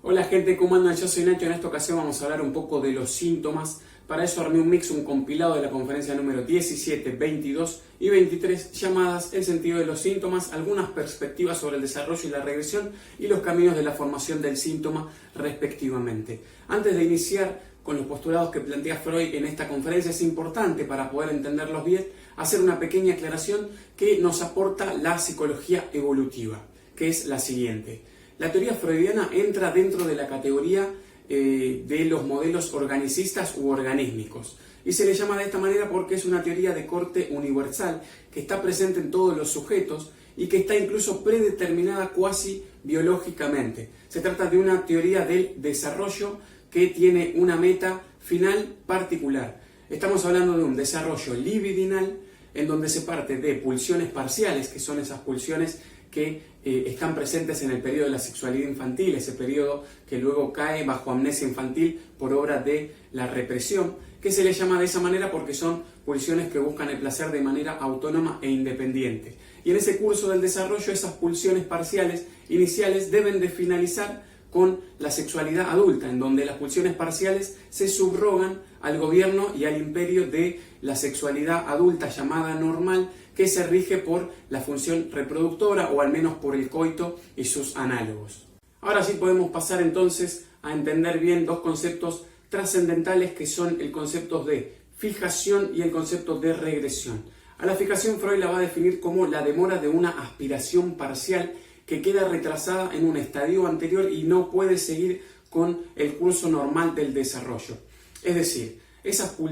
Hola gente, ¿cómo andan? Yo soy Nacho. En esta ocasión vamos a hablar un poco de los síntomas. Para eso armé un compilado de la conferencia número 17, 22 y 23 llamadas El sentido de los síntomas, algunas perspectivas sobre el desarrollo y la regresión y los caminos de la formación del síntoma respectivamente. Antes de iniciar con los postulados que plantea Freud en esta conferencia, es importante para poder entenderlos bien hacer una pequeña aclaración que nos aporta la psicología evolutiva, que es la siguiente. La teoría freudiana entra dentro de la categoría de los modelos organicistas u organísmicos. Y se le llama de esta manera porque es una teoría de corte universal que está presente en todos los sujetos y que está incluso predeterminada cuasi biológicamente. Se trata de una teoría del desarrollo que tiene una meta final particular. Estamos hablando de un desarrollo libidinal en donde se parte de pulsiones parciales, que son esas pulsiones que están presentes en el periodo de la sexualidad infantil, ese periodo que luego cae bajo amnesia infantil por obra de la represión, que se le llama de esa manera porque son pulsiones que buscan el placer de manera autónoma e independiente. Y en ese curso del desarrollo, esas pulsiones parciales iniciales deben de finalizar con la sexualidad adulta, en donde las pulsiones parciales se subrogan al gobierno y al imperio de la sexualidad adulta llamada normal, que se rige por la función reproductora o al menos por el coito y sus análogos. Ahora sí podemos pasar entonces a entender bien dos conceptos trascendentales que son el concepto de fijación y el concepto de regresión. A la fijación Freud la va a definir como la demora de una aspiración parcial que queda retrasada en un estadio anterior y no puede seguir con el curso normal del desarrollo. Es decir,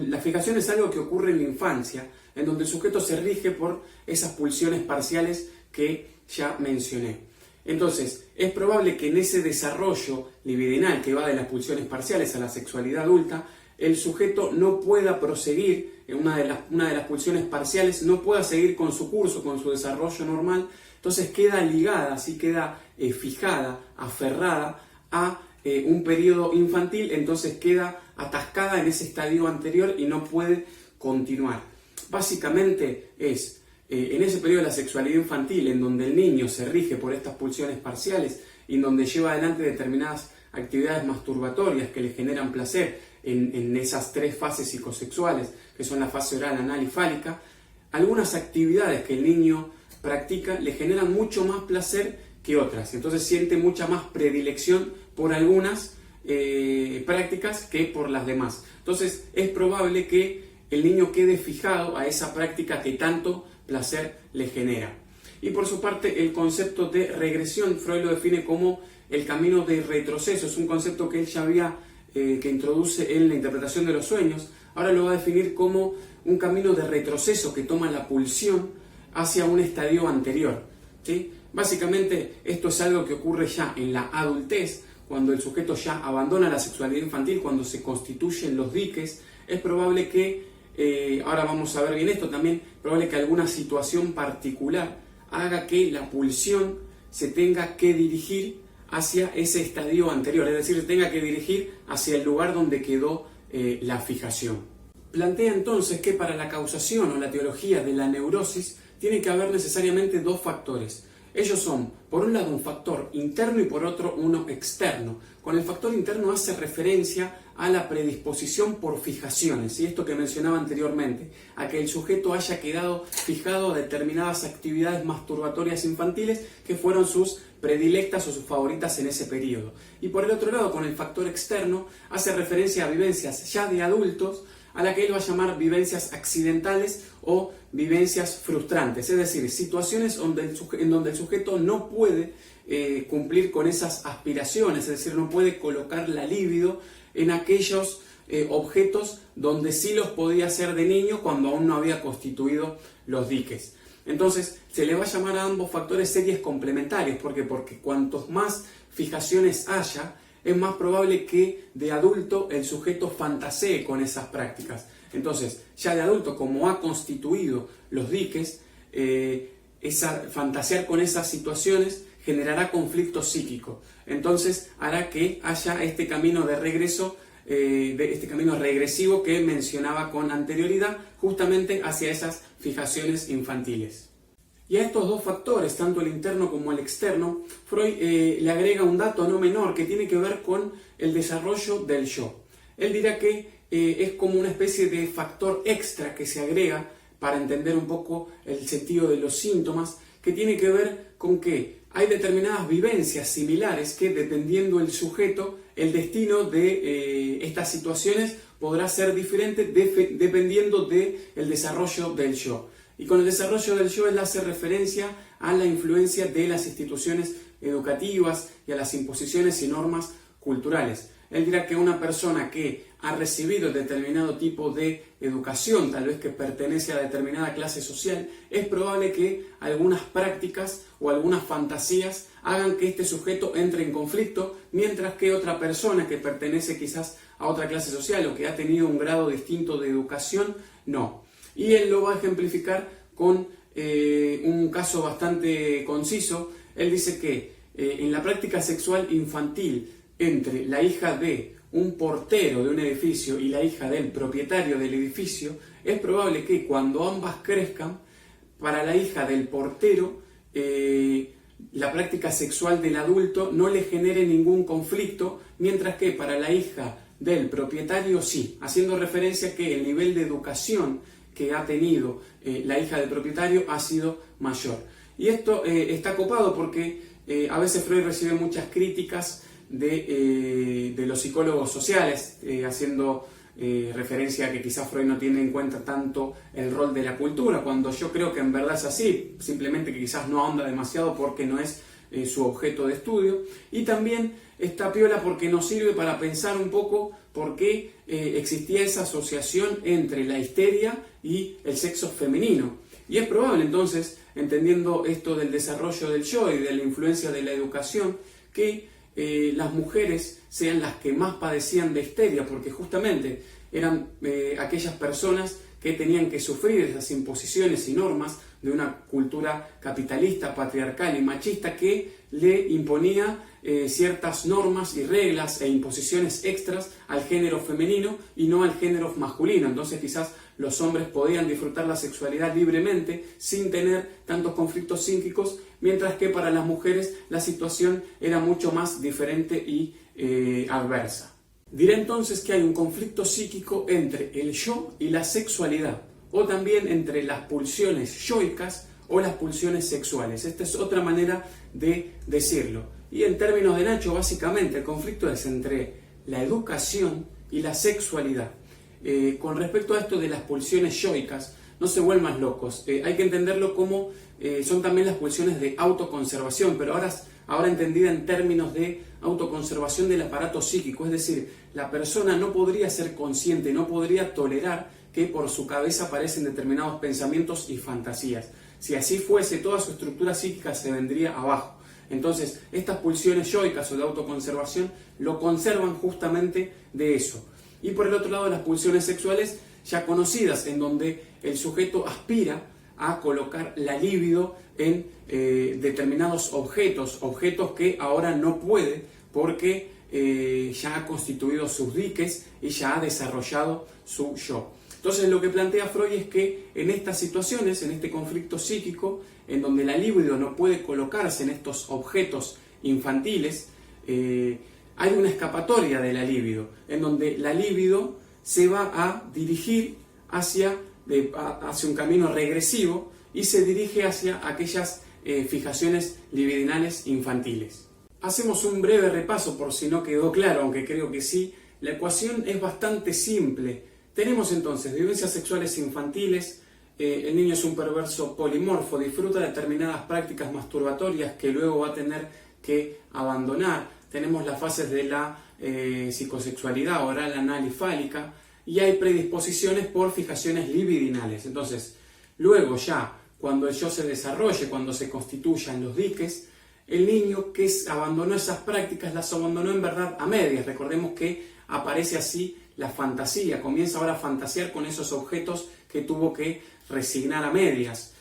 la fijación es algo que ocurre en la infancia, en donde el sujeto se rige por esas pulsiones parciales que ya mencioné. Entonces, es probable que en ese desarrollo libidinal que va de las pulsiones parciales a la sexualidad adulta, el sujeto no pueda proseguir, una de las pulsiones parciales no pueda seguir con su curso, con su desarrollo normal. Entonces queda ligada, así queda fijada, aferrada a un periodo infantil, entonces queda atascada en ese estadio anterior y no puede continuar. Básicamente es en ese periodo de la sexualidad infantil en donde el niño se rige por estas pulsiones parciales y en donde lleva adelante determinadas actividades masturbatorias que le generan placer en esas tres fases psicosexuales, que son la fase oral, anal y fálica. Algunas actividades que el niño practica le generan mucho más placer que otras, entonces siente mucha más predilección por algunas prácticas que por las demás. Entonces es probable que el niño quede fijado a esa práctica que tanto placer le genera. Y por su parte, el concepto de regresión, Freud lo define como el camino de retroceso. Es un concepto que él ya había, que introduce en la interpretación de los sueños. Ahora lo va a definir como un camino de retroceso que toma la pulsión hacia un estadio anterior, ¿sí? Básicamente, esto es algo que ocurre ya en la adultez, cuando el sujeto ya abandona la sexualidad infantil, cuando se constituyen los diques. Es probable que ahora vamos a ver bien esto también, probable que alguna situación particular haga que la pulsión se tenga que dirigir hacia ese estadio anterior, es decir, se tenga que dirigir hacia el lugar donde quedó la fijación. Plantea entonces que para la causación o la teología de la neurosis tiene que haber necesariamente dos factores. Ellos son, por un lado, un factor interno y por otro, uno externo. Con el factor interno hace referencia a la predisposición por fijaciones, y esto que mencionaba anteriormente, a que el sujeto haya quedado fijado a determinadas actividades masturbatorias infantiles que fueron sus predilectas o sus favoritas en ese periodo. Y por el otro lado, con el factor externo, hace referencia a vivencias ya de adultos, a la que él va a llamar vivencias accidentales o vivencias frustrantes, es decir, situaciones en donde el sujeto no puede cumplir con esas aspiraciones, es decir, no puede colocar la libido en aquellos objetos donde sí los podía hacer de niño cuando aún no había constituido los diques. Entonces, se le va a llamar a ambos factores series complementarias. ¿Por qué? Porque cuantos más fijaciones haya, es más probable que de adulto el sujeto fantasee con esas prácticas. Entonces, ya de adulto, como ha constituido los diques, fantasear con esas situaciones generará conflicto psíquico. Entonces, hará que haya este camino de regreso, este camino regresivo que mencionaba con anterioridad, justamente hacia esas fijaciones infantiles. Y a estos dos factores, tanto el interno como el externo, Freud le agrega un dato no menor que tiene que ver con el desarrollo del yo. Él dirá que es como una especie de factor extra que se agrega para entender un poco el sentido de los síntomas, que tiene que ver con que hay determinadas vivencias similares que, dependiendo del sujeto, el destino de estas situaciones podrá ser diferente dependiendo del desarrollo del yo. Y con el desarrollo del yo él hace referencia a la influencia de las instituciones educativas y a las imposiciones y normas culturales. Él dirá que una persona que ha recibido determinado tipo de educación, tal vez que pertenece a determinada clase social, es probable que algunas prácticas o algunas fantasías hagan que este sujeto entre en conflicto, mientras que otra persona que pertenece quizás a otra clase social o que ha tenido un grado distinto de educación, no. Y él lo va a ejemplificar con un caso bastante conciso. Él dice que en la práctica sexual infantil entre la hija de un portero de un edificio y la hija del propietario del edificio, es probable que cuando ambas crezcan, para la hija del portero, la práctica sexual del adulto no le genere ningún conflicto, mientras que para la hija del propietario sí, haciendo referencia que el nivel de educación que ha tenido la hija del propietario ha sido mayor. Y esto está copado porque a veces Freud recibe muchas críticas de los psicólogos sociales, haciendo referencia a que quizás Freud no tiene en cuenta tanto el rol de la cultura, cuando yo creo que en verdad es así, simplemente que quizás no ahonda demasiado porque no es su objeto de estudio. Y también está piola porque nos sirve para pensar un poco por qué existía esa asociación entre la histeria y el sexo femenino. Y es probable entonces, entendiendo esto del desarrollo del yo y de la influencia de la educación, que las mujeres sean las que más padecían de histeria, porque justamente eran aquellas personas que tenían que sufrir esas imposiciones y normas de una cultura capitalista, patriarcal y machista que le imponía ciertas normas y reglas e imposiciones extras al género femenino y no al género masculino. Entonces quizás los hombres podían disfrutar la sexualidad libremente sin tener tantos conflictos psíquicos, mientras que para las mujeres la situación era mucho más diferente y adversa. Diré entonces que hay un conflicto psíquico entre el yo y la sexualidad, o también entre las pulsiones yoicas o las pulsiones sexuales. Esta es otra manera de decirlo. Y en términos de Nacho, básicamente el conflicto es entre la educación y la sexualidad. Con respecto a esto de las pulsiones yoicas, no se vuelvan locos. Hay que entenderlo como son también las pulsiones de autoconservación, pero ahora entendida en términos de autoconservación del aparato psíquico. Es decir, la persona no podría ser consciente, no podría tolerar que por su cabeza aparecen determinados pensamientos y fantasías. Si así fuese, toda su estructura psíquica se vendría abajo. Entonces, estas pulsiones yoicas o de autoconservación lo conservan justamente de eso. Y por el otro lado, las pulsiones sexuales ya conocidas, en donde el sujeto aspira a colocar la libido en determinados objetos que ahora no puede porque ya ha constituido sus diques y ya ha desarrollado su yo. Entonces lo que plantea Freud es que en estas situaciones, en este conflicto psíquico, en donde la libido no puede colocarse en estos objetos infantiles, hay una escapatoria de la libido, en donde la libido se va a dirigir hacia un camino regresivo y se dirige hacia aquellas fijaciones libidinales infantiles. Hacemos un breve repaso por si no quedó claro, aunque creo que sí. La ecuación es bastante simple. Tenemos entonces vivencias sexuales infantiles, el niño es un perverso polimorfo, disfruta determinadas prácticas masturbatorias que luego va a tener que abandonar. Tenemos las fases de la psicosexualidad oral, anal y fálica, y hay predisposiciones por fijaciones libidinales. Entonces, luego ya, cuando el yo se desarrolle, cuando se constituyan los diques, el niño que abandonó esas prácticas las abandonó en verdad a medias. Recordemos que aparece así la fantasía, comienza ahora a fantasear con esos objetos que tuvo que resignar a medias.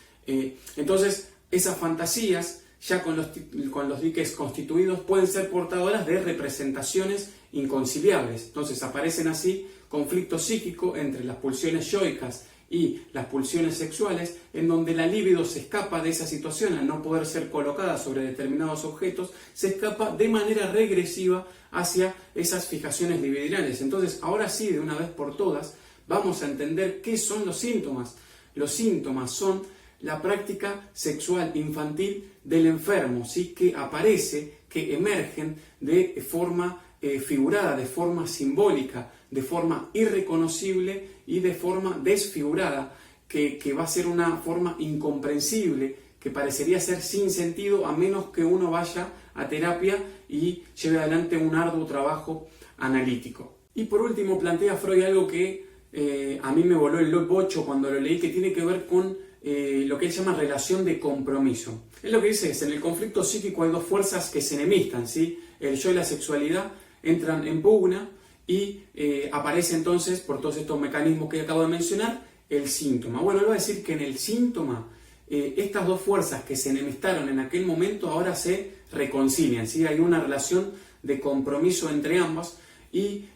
Entonces, esas fantasías, ya con los diques constituidos, pueden ser portadoras de representaciones inconciliables. Entonces aparecen así conflictos psíquicos entre las pulsiones yoicas y las pulsiones sexuales, en donde la libido se escapa de esa situación al no poder ser colocada sobre determinados objetos, se escapa de manera regresiva hacia esas fijaciones libidinales. Entonces, ahora sí, de una vez por todas, vamos a entender qué son los síntomas. Los síntomas son la práctica sexual infantil del enfermo, ¿sí? Que aparece, que emergen de forma figurada, de forma simbólica, de forma irreconocible y de forma desfigurada, que va a ser una forma incomprensible, que parecería ser sin sentido a menos que uno vaya a terapia y lleve adelante un arduo trabajo analítico. Y por último plantea Freud algo que a mí me voló el bocho cuando lo leí, que tiene que ver con lo que él llama relación de compromiso. Él lo que dice es, en el conflicto psíquico hay dos fuerzas que se enemistan, ¿sí? El yo y la sexualidad entran en pugna y aparece entonces, por todos estos mecanismos que acabo de mencionar, el síntoma. Bueno, él va a decir que en el síntoma estas dos fuerzas que se enemistaron en aquel momento ahora se reconcilian, ¿sí? Hay una relación de compromiso entre ambas y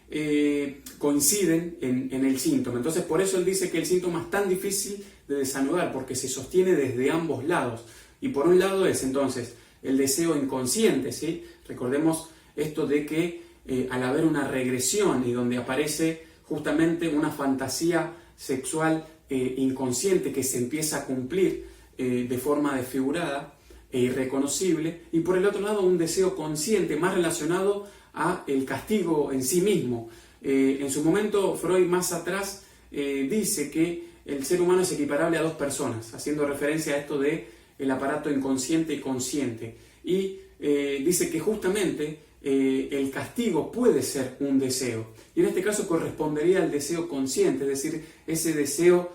coinciden en el síntoma. Entonces, por eso él dice que el síntoma es tan difícil de desanudar, porque se sostiene desde ambos lados. Y por un lado es entonces el deseo inconsciente, ¿sí? Recordemos esto de que al haber una regresión y donde aparece justamente una fantasía sexual inconsciente que se empieza a cumplir de forma desfigurada e irreconocible, y por el otro lado un deseo consciente más relacionado a el castigo en sí mismo. En su momento Freud más atrás dice que el ser humano es equiparable a dos personas, haciendo referencia a esto de el aparato inconsciente y consciente, y dice que justamente el castigo puede ser un deseo, y en este caso correspondería al deseo consciente, es decir, ese deseo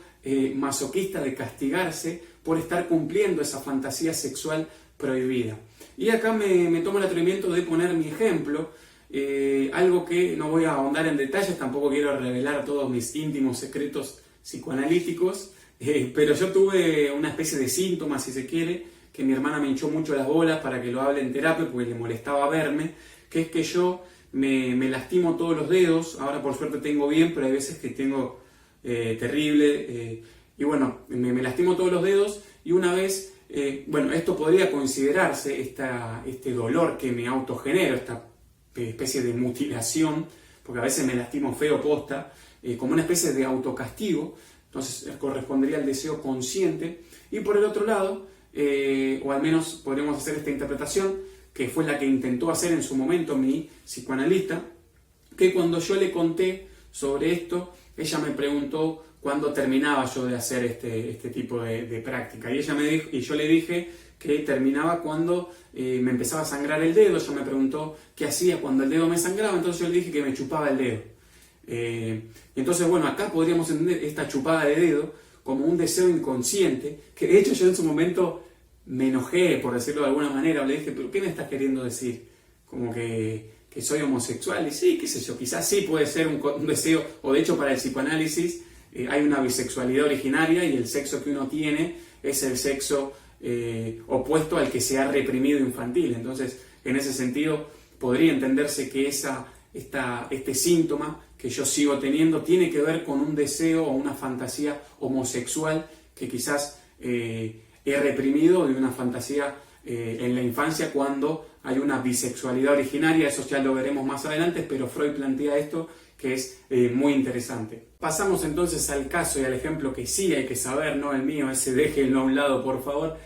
masoquista de castigarse por estar cumpliendo esa fantasía sexual prohibida. Y acá me tomo el atrevimiento de poner mi ejemplo, algo que no voy a ahondar en detalles, tampoco quiero revelar todos mis íntimos secretos psicoanalíticos, pero yo tuve una especie de síntomas, si se quiere, que mi hermana me hinchó mucho las bolas para que lo hable en terapia porque le molestaba verme, que es que yo me lastimo todos los dedos. Ahora por suerte tengo bien, pero hay veces que tengo terrible, y bueno, me lastimo todos los dedos, y una vez, bueno, esto podría considerarse este dolor que me autogenero, esta especie de mutilación, porque a veces me lastimo feo posta, como una especie de autocastigo. Entonces correspondería al deseo consciente. Y por el otro lado, o al menos podríamos hacer esta interpretación, que fue la que intentó hacer en su momento mi psicoanalista, que cuando yo le conté sobre esto, ella me preguntó cuándo terminaba yo de hacer este tipo de práctica. Y ella me dijo, y yo le dije que terminaba cuando me empezaba a sangrar el dedo. Ella me preguntó qué hacía cuando el dedo me sangraba, entonces yo le dije que me chupaba el dedo. Entonces, bueno, acá podríamos entender esta chupada de dedo como un deseo inconsciente, que de hecho yo en su momento me enojé, por decirlo de alguna manera, le dije, ¿pero qué me estás queriendo decir? Como que soy homosexual. Y sí, qué sé yo, quizás sí puede ser un deseo, o de hecho para el psicoanálisis hay una bisexualidad originaria y el sexo que uno tiene es el sexo opuesto al que se ha reprimido infantil. Entonces, en ese sentido, podría entenderse que este síntoma que yo sigo teniendo tiene que ver con un deseo o una fantasía homosexual que quizás he reprimido, de una fantasía en la infancia cuando hay una bisexualidad originaria. Eso ya lo veremos más adelante, pero Freud plantea esto que es muy interesante. Pasamos entonces al caso y al ejemplo que sí hay que saber, no el mío, ese déjenlo a un lado por favor.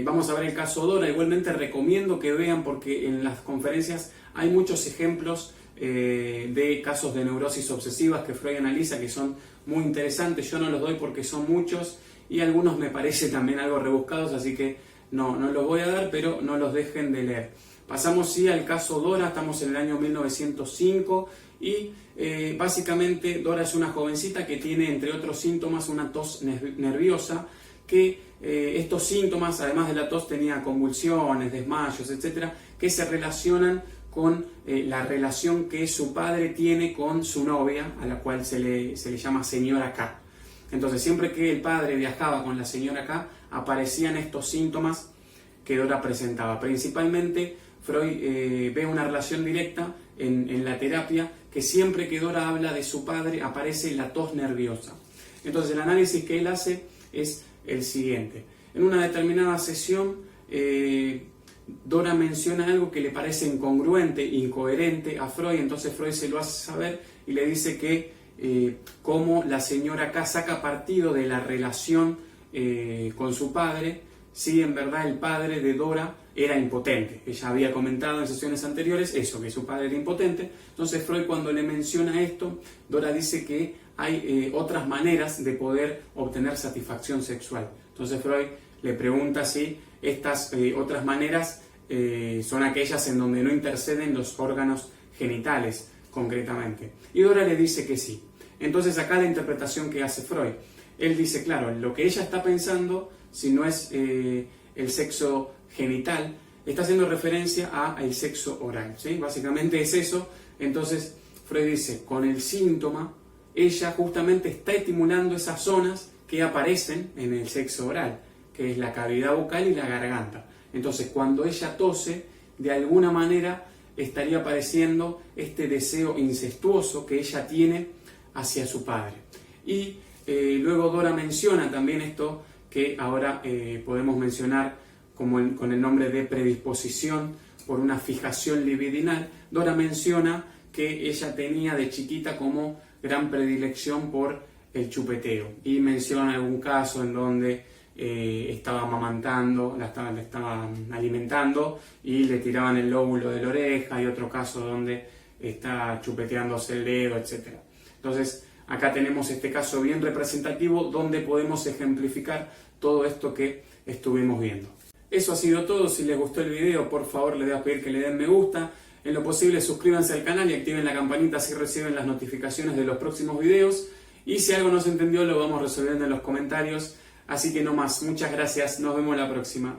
Vamos a ver el caso Dora. Igualmente recomiendo que vean, porque en las conferencias hay muchos ejemplos de casos de neurosis obsesivas que Freud analiza, que son muy interesantes. Yo no los doy porque son muchos y algunos me parece también algo rebuscados, así que no los voy a dar, pero no los dejen de leer. Pasamos sí al caso Dora. Estamos en el año 1905 y básicamente Dora es una jovencita que tiene, entre otros síntomas, una tos nerviosa, que estos síntomas, además de la tos, tenía convulsiones, desmayos, etcétera, que se relacionan con la relación que su padre tiene con su novia, a la cual se le llama señora K. Entonces, siempre que el padre viajaba con la señora K, aparecían estos síntomas que Dora presentaba. Principalmente, Freud ve una relación directa en la terapia, que siempre que Dora habla de su padre aparece la tos nerviosa. Entonces el análisis que él hace es el siguiente. En una determinada sesión, Dora menciona algo que le parece incongruente, incoherente a Freud, entonces Freud se lo hace saber y le dice que cómo la señora K saca partido de la relación con su padre, si en verdad el padre de Dora era impotente. Ella había comentado en sesiones anteriores eso, que su padre era impotente. Entonces Freud, cuando le menciona esto, Dora dice que hay otras maneras de poder obtener satisfacción sexual. Entonces Freud le pregunta si estas otras maneras son aquellas en donde no interceden los órganos genitales concretamente. Y Dora le dice que sí. Entonces acá la interpretación que hace Freud. Él dice, claro, lo que ella está pensando, si no es el sexo genital, está haciendo referencia al sexo oral, ¿sí? Básicamente es eso. Entonces Freud dice, con el síntoma, ella justamente está estimulando esas zonas que aparecen en el sexo oral, que es la cavidad bucal y la garganta. Entonces cuando ella tose, de alguna manera estaría apareciendo este deseo incestuoso que ella tiene hacia su padre. Y luego Dora menciona también esto que ahora podemos mencionar como con el nombre de predisposición por una fijación libidinal. Dora menciona que ella tenía de chiquita como gran predilección por el chupeteo y menciona algún caso en donde estaba amamantando, la estaban alimentando y le tiraban el lóbulo de la oreja, y otro caso donde está chupeteándose el dedo, etc. Entonces acá tenemos este caso bien representativo donde podemos ejemplificar todo esto que estuvimos viendo. Eso ha sido todo. Si les gustó el video, por favor les voy a pedir que le den me gusta. En lo posible suscríbanse al canal y activen la campanita, así reciben las notificaciones de los próximos videos. Y si algo no se entendió lo vamos resolviendo en los comentarios. Así que no más, muchas gracias, nos vemos la próxima.